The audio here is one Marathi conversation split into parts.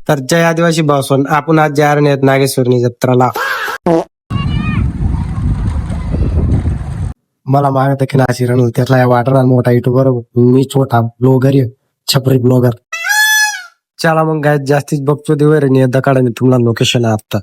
तर जय आदिवासी भावसन आपण आज जाणार आहेत नागेश्वरनी जत्राला. मला मागत की नाशी रणू त्यातला या वाटणार मोठा युट्यूबर मी छोटा ब्लॉगर आहे छपरी ब्लॉगर. चला मग काय जास्तीच बघतो देवर एकदा काढा मी तुम्हाला लोकेशन आता.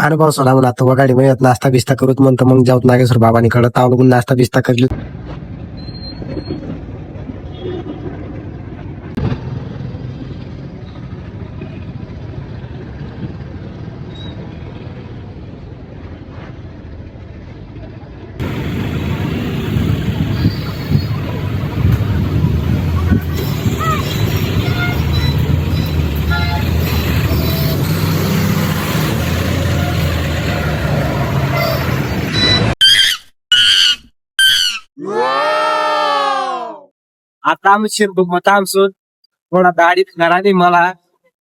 अनुभव सोडा म्हणून आता गाडी मिळत नाश्ता बिस्ता करूत म्हणतो मग जाऊत नागेश्वर बाबांनी कडत आवडून नाश्ता बिस्ता करली. आता आम्ही शिरतो मग आमसून थोडा दाढी घराने मला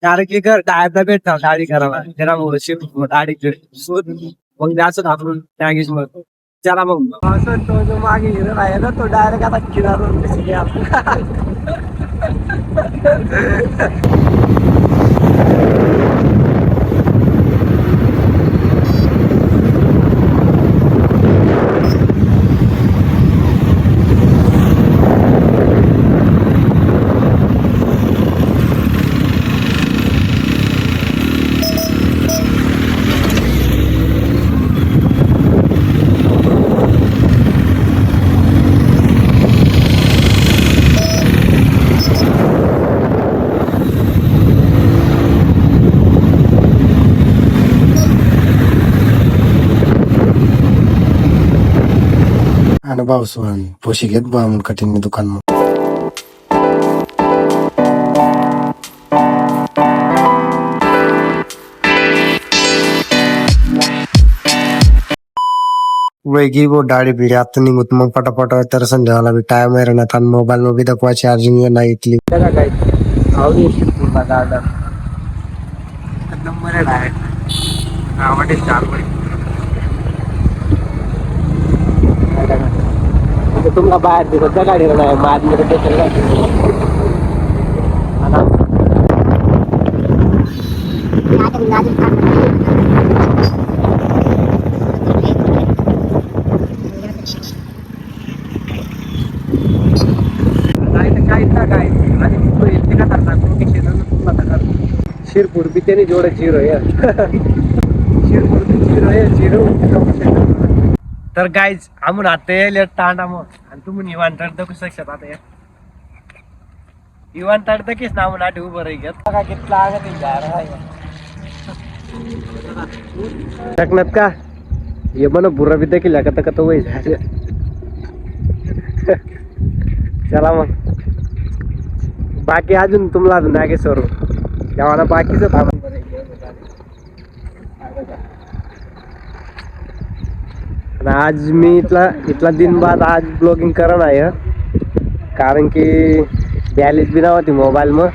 कारण की घर डायबा भेटता दाढी करायला त्यामुळे शिरतो दाढी मग जास्त आपण त्यागीच मग चला मग असं तो जो मागे हिरो आहे ना तो डायरेक्ट आता किनारून अनुभव सोहन पोशी घेत बा म्हणून कठीण दुकान मग वेगी वो दाढी बिडी आता निघत मग पटापट तर संध्याला बी टाइम आहे ना मोबाईल मध्ये दाखवा चार्जिंग नाही इथली काय नंबर आहे आवडे चार तुम्हाला बाहेर दिसत त्या गाडीला नाही माझी शिरपूर बी त्याने जोड झिरो शिरपूर झिरो. तर गाईज आम्ही आता येईल तांडा मग आणि तुम्ही विमानतळ दाखवू शकतात आता विमानतळ दकीच ना आम्ही नाटे उभं राही घेत कितला शकणार का ये मन बुरा बी देखील कत कत वय झाले. चला मग बाकी अजून तुम्हाला अजून नागेश्वर जेव्हा बाकीच आज मी इथला दिन बाद आज ब्लॉगिंग करण आहे कारण की बॅलेन्स बी नव्हती मोबाईल मग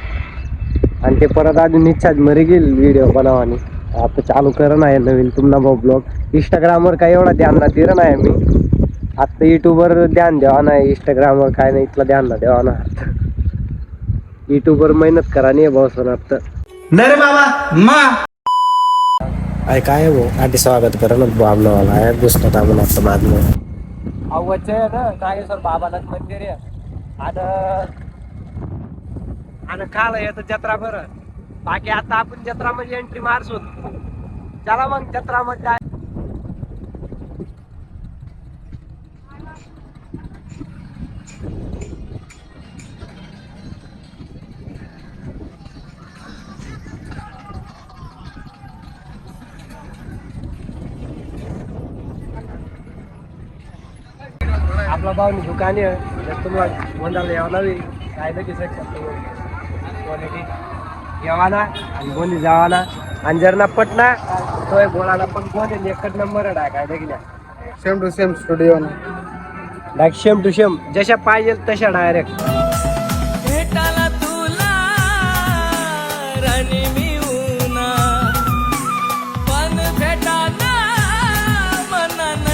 आणि ते परत अजून इच्छाच मरी गेली व्हिडिओ बनवानी आता चालू करण आहे नवीन तुम्हाला भाऊ ब्लॉग. इंस्टाग्रामवर काही एवढा ध्यान ना दिलं नाही मी आता युट्यूबवर ध्यान द्यावा नाही इंस्टाग्रामवर काय नाही इथला ध्यान ना द्यावा ना युट्यूबवर मेहनत करा नाही भाऊ सर आता नरे बाबा मा अरे काय हो आधी स्वागत करा ना बाबलावाला आहे दुसरं आपण आता बाद में अवच आहे ना नागेश्वर बाबाला मंदिर आहे आणि काल येतं जत्रा बरं बाकी आता आपण जत्रा मध्ये एंट्री मारसो. चला मग जत्रा मध्ये आपला भाऊ दुकान आहे तुम्हाला गोंधाला यावं नवी काय नक्की क्वालिटी येवाना आणि गोंदी जावाना आणि जर ना पटना तोय बोलायला पण बोलेल एकच नंबर डाय देखील same to same studio direct same to same जशा पाहिजे तशा डायरेक्ट. भेटाला तुला राणी मी उना पण भेटाना मनानं.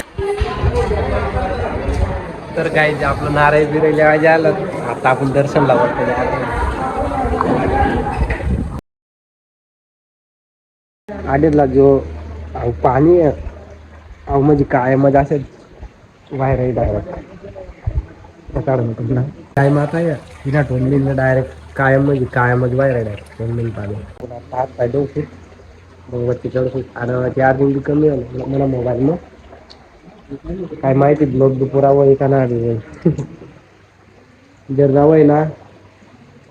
तर काय आपलं नारळ बिरायला आलं आता आपण दर्शनला वरतो. आडेला जो पाणी आहे अहो म्हणजे काय मजा असेल बाहेर आहे डायरेक्ट तुला काय माता आहे बिना टोनलीला डायरेक्ट कायम म्हणजे कायमच बाहेर आहे डायरेक्ट टोनली पाणी हात पाय दोन फूट मग वरती चढ आणि चार्जिंग बी कमी आहे मला मोबाईल मग काय माहिती ब्लॉग बी पुरावं का ना जर जावं ना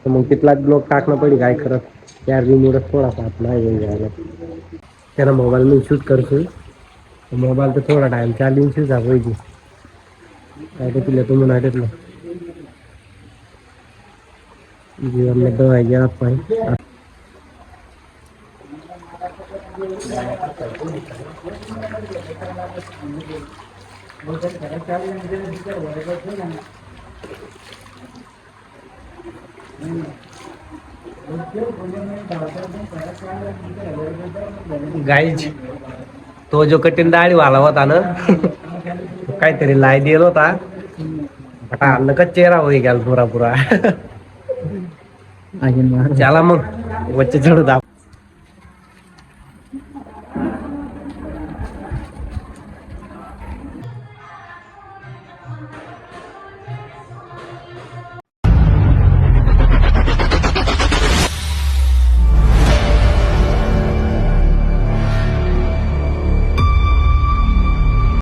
तर मग तिथलाच ब्लॉग टाकणं पडेल काय करत चार्जिंग मुळेच थोडासा हात नाही घ्यायला त्याला मोबाईल मी शूट करतो मोबाईल तर थोडा टाइम चार्जिंग शूट पाहिजे काय तर तुला तुम्ही नाही घेतलं जीवन दवाई आपण गाईज तो जो कठीण दाढी वाला होता ना काहीतरी लाई दिल होता आता आणलं का चेहरा होई गेला पुरा पुरा चला मग वच्चे चढू दाब